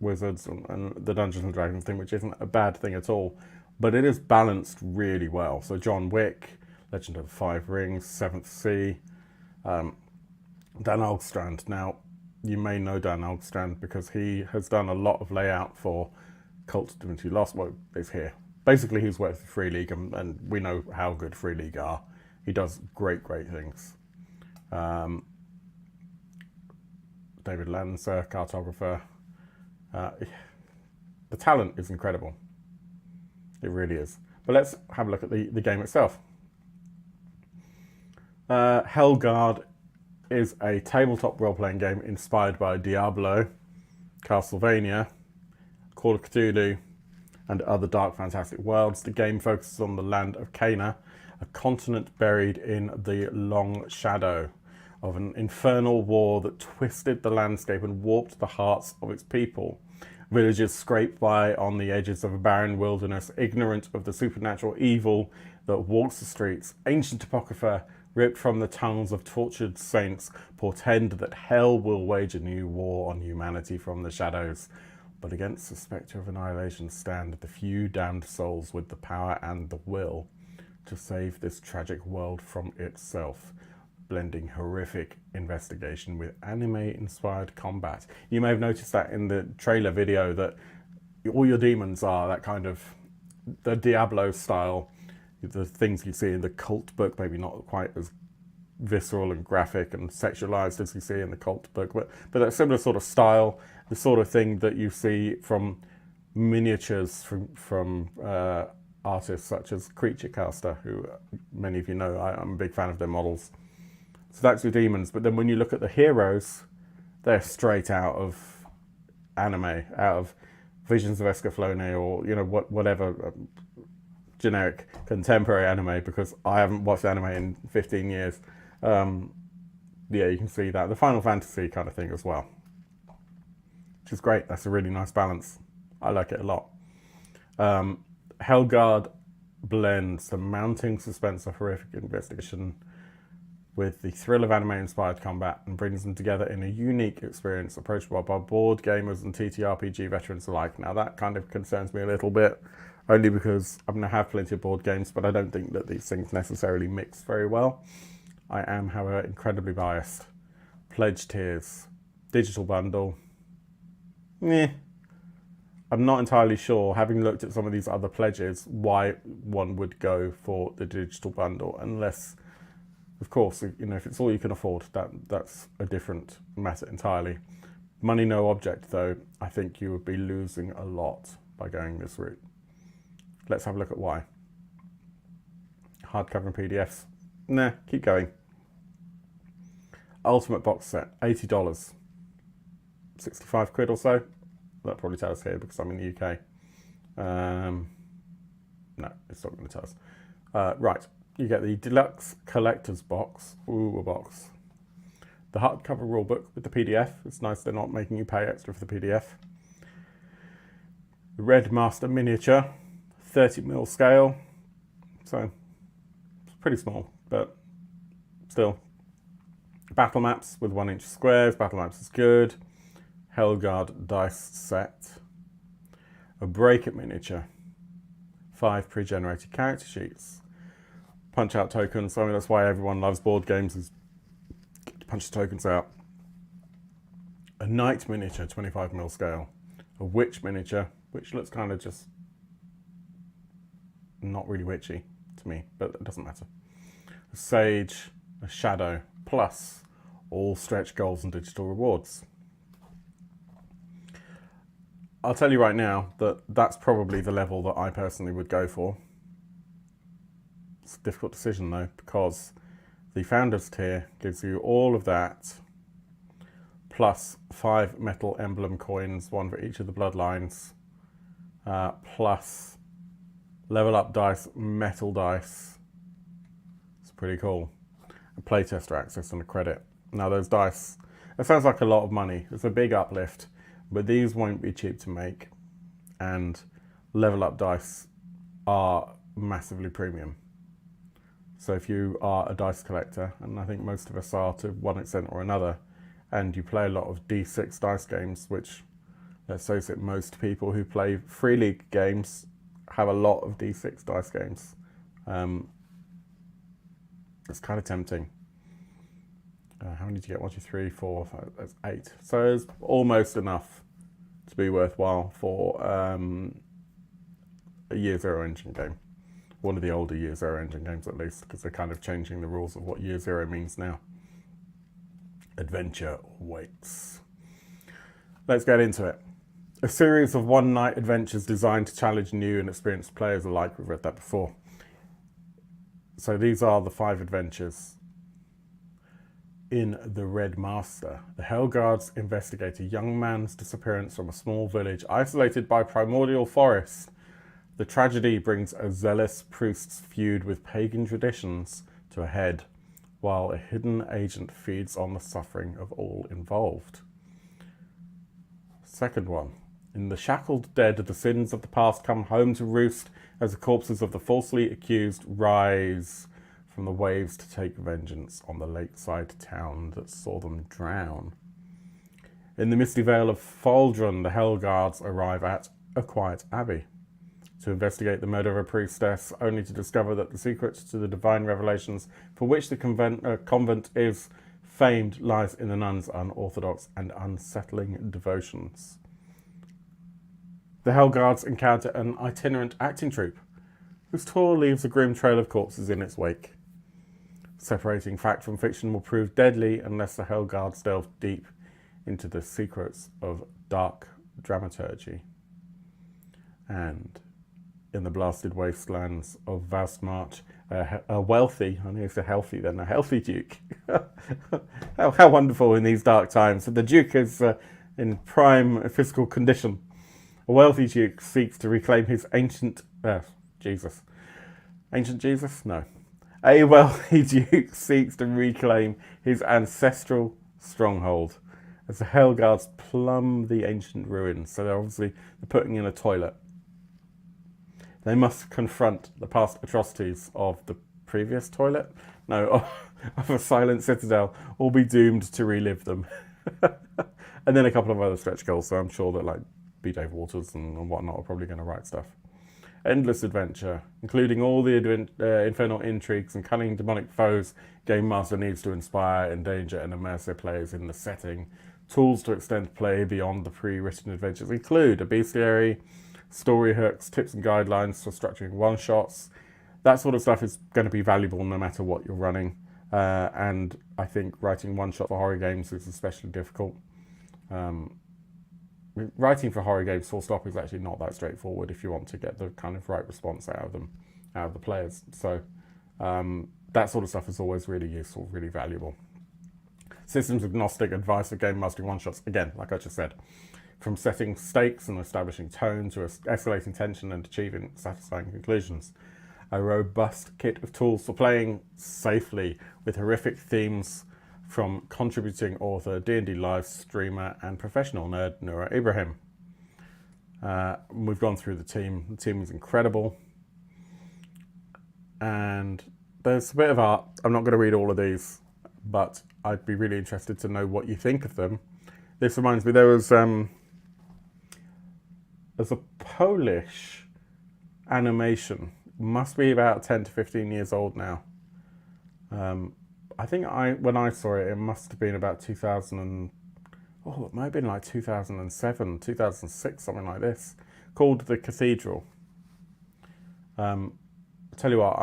Wizards and the Dungeons and Dragons thing, which isn't a bad thing at all, but it is balanced really well. So John Wick, Legend of the Five Rings, Seventh Sea, Dan Algstrand. Now, you may know Dan Algstrand because he has done a lot of layout for Cult of Divinity Lost. Well, it's here. Basically, he's worked with Free League, and we know how good Free League are. He does great things. David Lancer, cartographer. The talent is incredible. It really is. But let's have a look at the game itself. Hellguard is a tabletop role-playing game inspired by Diablo, Castlevania, Call of Cthulhu, and other dark fantastic worlds. The game focuses on the land of Caina, a continent buried in the long shadow of an infernal war that twisted the landscape and warped the hearts of its people. Villagers scrape by on the edges of a barren wilderness, ignorant of the supernatural evil that walks the streets. Ancient apocrypha, ripped from the tongues of tortured saints, portend that hell will wage a new war on humanity from the shadows. But against the spectre of annihilation stand the few damned souls with the power and the will to save this tragic world from itself, blending horrific investigation with anime-inspired combat. You may have noticed that in the trailer video that all your demons are that kind of the Diablo style, the things you see in the cult book, maybe not quite as visceral and graphic and sexualized as you see in the cult book, but that similar sort of style, the sort of thing that you see from miniatures from artists such as Creature Caster, who many of you know. I'm a big fan of their models. So that's your demons. But then when you look at the heroes, they're straight out of anime, out of Visions of Escaflowne, or whatever generic contemporary anime, because I haven't watched anime in 15 years. Yeah, you can see that. The Final Fantasy kind of thing as well, which is great. That's a really nice balance. I like it a lot. Hellguard blends the mounting suspense of horrific investigation with the thrill of anime-inspired combat and brings them together in a unique experience approachable by board gamers and TTRPG veterans alike. Now that kind of concerns me a little bit, only because I'm going to have plenty of board games, but I don't think that these things necessarily mix very well. I am, however, incredibly biased. Pledge tiers, digital bundle. I'm not entirely sure, having looked at some of these other pledges, why one would go for the digital bundle, unless, of course, you know, if it's all you can afford, that's a different matter entirely. Money no object, though, I think you would be losing a lot by going this route. Let's have a look at why. Hardcover and PDFs. Nah, keep going. Ultimate box set, $80. 65 quid or so. That probably tells us here because I'm in the UK. No, it's not going to tell us. Right, you get the deluxe collector's box. Ooh, a box. The hardcover rulebook with the PDF. It's nice they're not making you pay extra for the PDF. The Red Master miniature, 30mm scale. So, it's pretty small, but still. Battle maps with 1-inch squares. Battle maps is good. Hellguard dice set. A Break It miniature. 5 pre-generated character sheets. Punch out tokens. I mean, that's why everyone loves board games, is punch the tokens out. A Knight miniature, 25mm scale. A Witch miniature, which looks kind of just not really witchy to me, but it doesn't matter. A Sage, a Shadow, plus all stretch goals and digital rewards. I'll tell you right now that that's probably the level that I personally would go for. It's a difficult decision though, because the Founders tier gives you all of that, plus 5 metal emblem coins, 1 for each of the bloodlines, plus level up dice, metal dice. It's pretty cool. A playtester access and a credit. Now those dice, it sounds like a lot of money. It's a big uplift, but these won't be cheap to make, and level up dice are massively premium. So if you are a dice collector, and I think most of us are to one extent or another, and you play a lot of D6 dice games, which, let's face it, most people who play free league games have a lot of D6 dice games. It's kind of tempting. How many did you get? 1, 2, 3, 4, 5, that's 8. So it's almost enough to be worthwhile for a Year Zero engine game. One of the older Year Zero engine games at least, because they're kind of changing the rules of what Year Zero means now. Adventure waits. Let's get into it. A series of one-night adventures designed to challenge new and experienced players alike. We've read that before. So these are the 5 adventures. In The Red Master, the Hellguards investigate a young man's disappearance from a small village isolated by primordial forest. The tragedy brings a zealous priest's feud with pagan traditions to a head, while a hidden agent feeds on the suffering of all involved. Second one. In The Shackled Dead, the sins of the past come home to roost as the corpses of the falsely accused rise from the waves to take vengeance on the lakeside town that saw them drown. In the misty vale of Faldron, the Hellguards arrive at a quiet abbey to investigate the murder of a priestess, only to discover that the secret to the divine revelations for which the convent is famed lies in the nuns' unorthodox and unsettling devotions. The Hellguards encounter an itinerant acting troupe whose tour leaves a grim trail of corpses in its wake. Separating fact from fiction will prove deadly unless the Hellguards delve deep into the secrets of dark dramaturgy. And in the blasted wastelands of Vastmarch, a wealthy, I knew it's a healthy then, a healthy duke. how wonderful in these dark times. So the duke is in prime physical condition. A wealthy duke seeks to reclaim his ancient Jesus. Ancient Jesus? No. A wealthy duke seeks to reclaim his ancestral stronghold as the Hellguards plumb the ancient ruins. So they're putting in a toilet. They must confront the past atrocities of the previous toilet? No, of a silent citadel, or be doomed to relive them. And then a couple of other stretch goals, so I'm sure that like B. Dave Waters and whatnot are probably going to write stuff. endless adventure, including all the infernal intrigues and cunning demonic foes Game Master needs to inspire, endanger, and immerse their players in the setting. Tools to extend play beyond the pre-written adventures include a bestiary, story hooks, tips and guidelines for structuring one-shots. That sort of stuff is going to be valuable no matter what you're running. And I think writing one-shot for horror games is especially difficult. Writing for horror games full stop is actually not that straightforward if you want to get the kind of right response out of the players. So that sort of stuff is always really useful, really valuable. Systems agnostic advice for game mastering one-shots, again, like I just said, from setting stakes and establishing tone to escalating tension and achieving satisfying conclusions. A robust kit of tools for playing safely with horrific themes from contributing author, D&D live streamer and professional nerd Noura Ibrahim. We've gone through the team. The team is incredible. And there's a bit of art. I'm not going to read all of these, but I'd be really interested to know what you think of them. This reminds me, there's a Polish animation, must be about 10 to 15 years old now. I think when I saw it, it must have been about 2000 it might have been like 2007, 2006, something like this, called The Cathedral. I'll tell you what,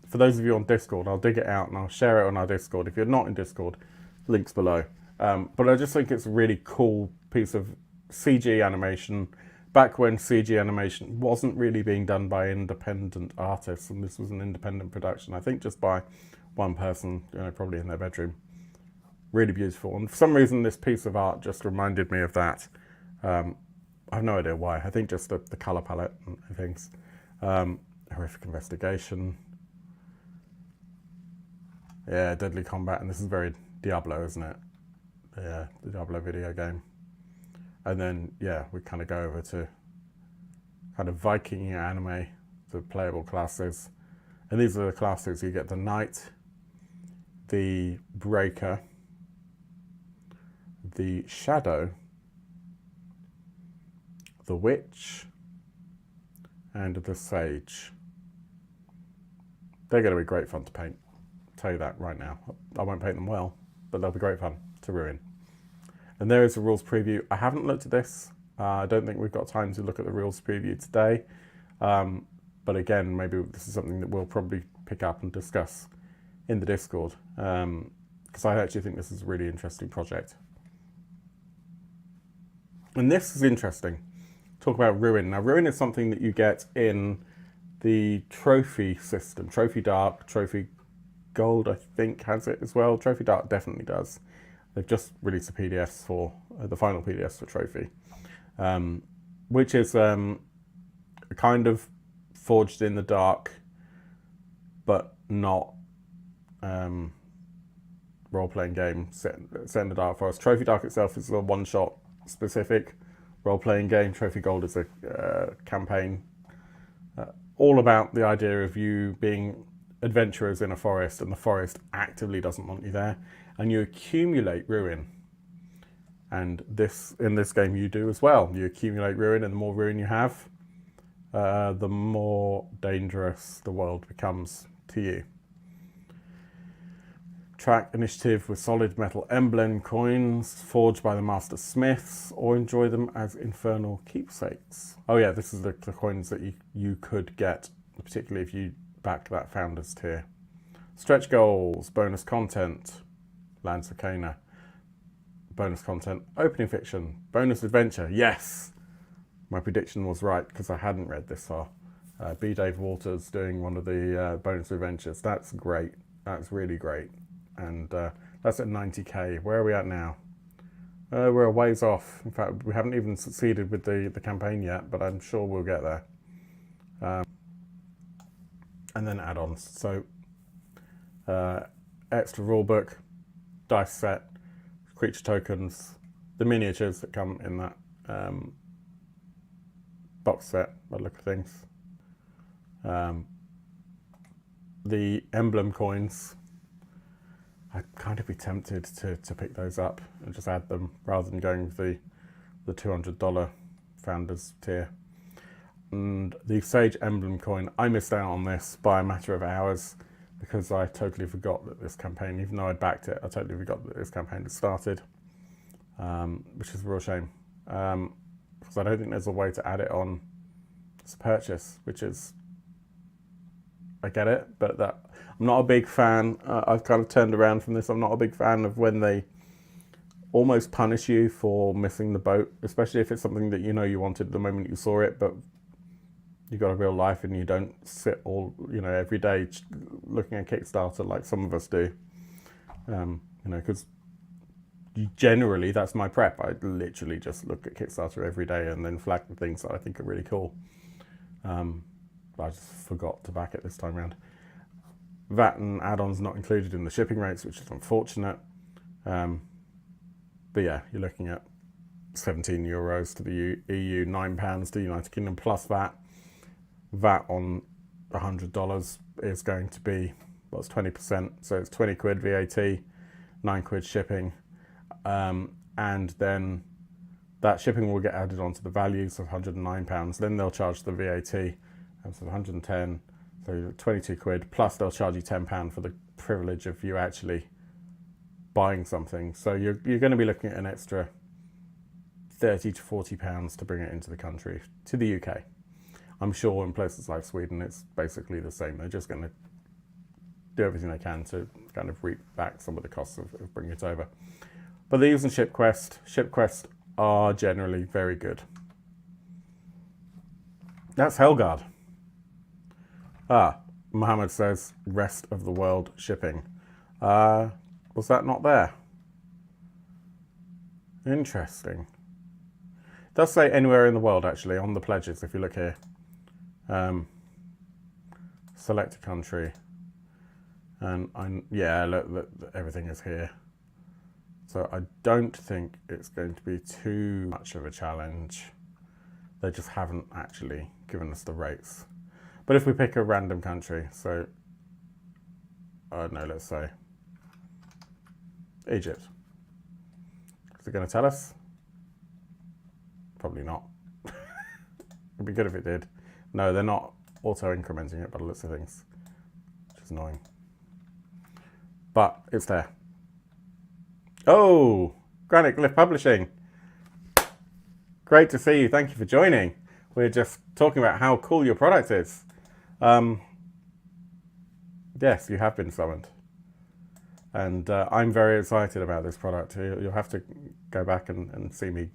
for those of you on Discord, I'll dig it out and I'll share it on our Discord. If you're not in Discord, links below. But I just think it's a really cool piece of CG animation, back when CG animation wasn't really being done by independent artists, and this was an independent production, I think just by one person, probably in their bedroom. Really beautiful. And for some reason, this piece of art just reminded me of that. I have no idea why. I think just the colour palette and things. Horrific investigation. Yeah, deadly combat. And this is very Diablo, isn't it? Yeah, the Diablo video game. And then, yeah, we kind of go over to kind of Viking anime, the playable classes. And these are the classes. You get the Knight, the Breaker, the Shadow, the Witch, and the Sage. They're going to be great fun to paint. I'll tell you that right now. I won't paint them well, but they'll be great fun to ruin. And there is a rules preview. I haven't looked at this. I don't think we've got time to look at the rules preview today. But again, maybe this is something that we'll probably pick up and discuss in the Discord. Because I actually think this is a really interesting project. And this is interesting. Talk about Ruin. Now, Ruin is something that you get in the trophy system. Trophy Dark, Trophy Gold, I think, has it as well. Trophy Dark definitely does. They've just released the PDFs for, the final PDFs for Trophy. Which is kind of Forged in the Dark, but not role-playing game set in the Dark Forest. Trophy Dark itself is a one-shot specific role-playing game. Trophy Gold is a campaign, all about the idea of you being adventurers in a forest, and the forest actively doesn't want you there, and you accumulate ruin. And in this game you do as well. You accumulate ruin, and the more ruin you have, the more dangerous the world becomes to you. Track initiative with solid metal emblem coins forged by the master smiths, or enjoy them as infernal keepsakes. Oh yeah, this is the coins that you could get, particularly if you back that founders tier. Stretch goals, bonus content, Lands of Caina, bonus content, opening fiction, bonus adventure. Yes, my prediction was right because I hadn't read this far. B. Dave Walters doing one of the bonus adventures. That's great. That's really great. And that's at 90k. Where are we at now? We're a ways off. In fact, we haven't even succeeded with the campaign yet, but I'm sure we'll get there. And then add-ons. So extra rulebook, dice set, creature tokens, the miniatures that come in that box set, by the look of things. The emblem coins, I'd kind of be tempted to pick those up and just add them rather than going with the $200 founders tier. and the Sage Emblem coin, I missed out on this by a matter of hours because I totally forgot that this campaign, even though I backed it, I totally forgot that this campaign had started, which is a real shame. Because I don't think there's a way to add it on as a purchase, which is, I get it, but that I'm not a big fan. I've kind of turned around from this. I'm not a big fan of when they almost punish you for missing the boat, especially if it's something that you know you wanted the moment you saw it, but you got a real life and you don't sit all, every day looking at Kickstarter like some of us do. Because generally that's my prep. I literally just look at Kickstarter every day and then flag the things that I think are really cool. But I just forgot to back it this time around. VAT and add-ons not included in the shipping rates, which is unfortunate. But yeah, you're looking at €17 to the EU, £9 to the United Kingdom plus VAT. VAT on $100 is going to be, it's 20%, so it's 20 quid VAT, 9 quid shipping, and then that shipping will get added onto the values of £109. Then they'll charge the VAT, so 110, so 22 quid, plus they'll charge you £10 for the privilege of you actually buying something. So you're going to be looking at an extra £30 to £40 to bring it into the country, to the UK. I'm sure in places like Sweden it's basically the same. They're just going to do everything they can to kind of reap back some of the costs of bringing it over. But these and ShipQuest are generally very good. That's Hellguard. Mohammed says rest of the world shipping. Was that not there? Interesting. It does say anywhere in the world actually on the pledges if you look here. Select a country. And look, everything is here. So I don't think it's going to be too much of a challenge. They just haven't actually given us the rates. But if we pick a random country, so, let's say Egypt. Is it going to tell us? Probably not. It'd be good if it did. No, they're not auto-incrementing it by the looks of things, which is annoying. But it's there. Oh, Granite Glyph Publishing. Great to see you. Thank you for joining. We're just talking about how cool your product is. Yes, you have been summoned. And I'm very excited about this product. You'll have to go back and see me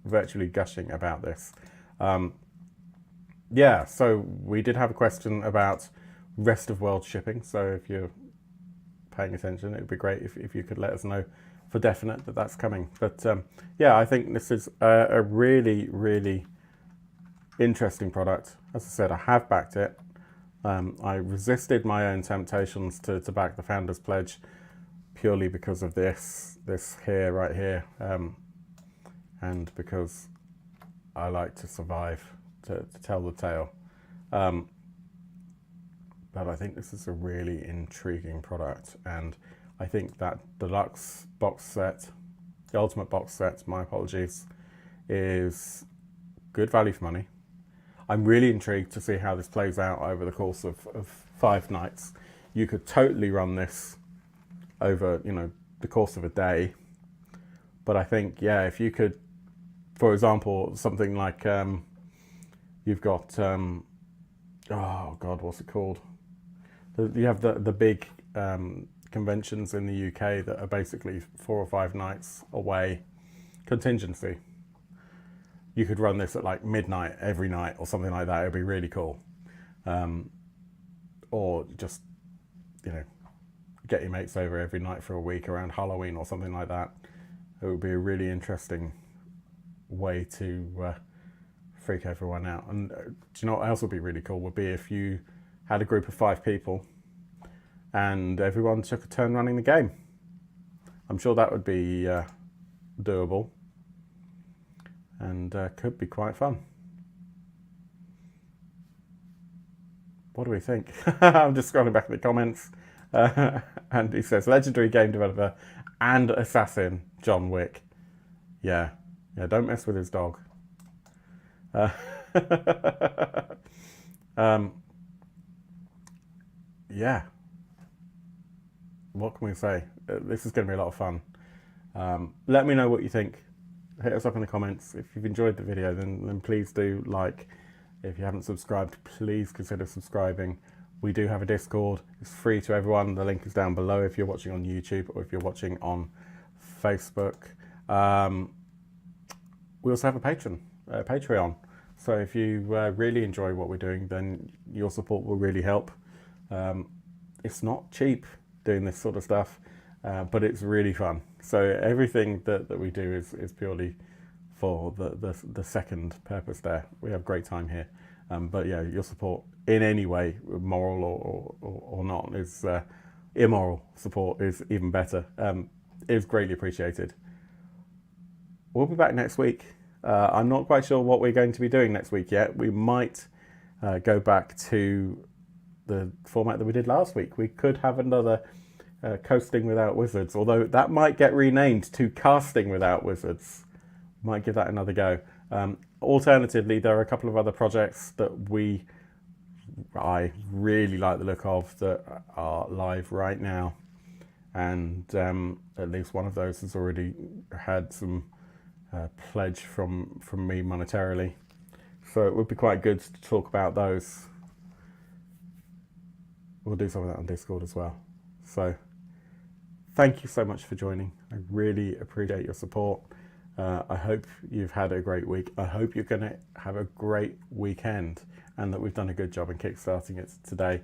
virtually gushing about this. So we did have a question about rest of world shipping. So if you're paying attention, it'd be great if you could let us know for definite that that's coming. But I think this is a really, really interesting product. As I said, I have backed it. I resisted my own temptations to back the Founders Pledge purely because of this here, right here, and because I like to survive to tell the tale. But I think this is a really intriguing product, and I think that deluxe box set, the ultimate box set, my apologies, is good value for money. I'm really intrigued to see how this plays out over the course of 5 nights. You could totally run this over, the course of a day. But I think, if you could, for example, something like, you've got, what's it called? You have the big conventions in the UK that are basically 4 or 5 nights away, contingency. You could run this at like midnight every night or something like that. It'd be really cool. Or just, get your mates over every night for a week around Halloween or something like that. It would be a really interesting way to freak everyone out. And do you know what else would be really cool? Would be if you had a group of 5 people and everyone took a turn running the game. I'm sure that would be doable. And could be quite fun. What do we think? I'm just scrolling back at the comments. And he says, legendary game developer and assassin, John Wick. Yeah, don't mess with his dog. Yeah. What can we say? This is going to be a lot of fun. Let me know what you think. Hit us up in the comments. If you've enjoyed the video, then please do like. If you haven't subscribed, please consider subscribing. We do have a Discord. It's free to everyone. The link is down below if you're watching on YouTube or if you're watching on Facebook. We also have a Patreon. So if you really enjoy what we're doing, then your support will really help. It's not cheap doing this sort of stuff, but it's really fun. So everything that we do is purely for the second purpose there. We have a great time here. But yeah, your support in any way, moral or not, is immoral support is even better. Is greatly appreciated. We'll be back next week. I'm not quite sure what we're going to be doing next week yet. We might go back to the format that we did last week. We could have another Coasting Without Wizards, although that might get renamed to Casting Without Wizards. Might give that another go. Alternatively, there are a couple of other projects that I really like the look of that are live right now, and at least one of those has already had some pledge from me monetarily, so it would be quite good to talk about those. We'll do some of that on Discord as well. So thank you so much for joining. I really appreciate your support. I hope you've had a great week. I hope you're going to have a great weekend and that we've done a good job in kickstarting it today.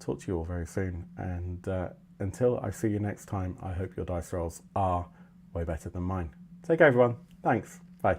Talk to you all very soon. And until I see you next time, I hope your dice rolls are way better than mine. Take care, everyone. Thanks. Bye.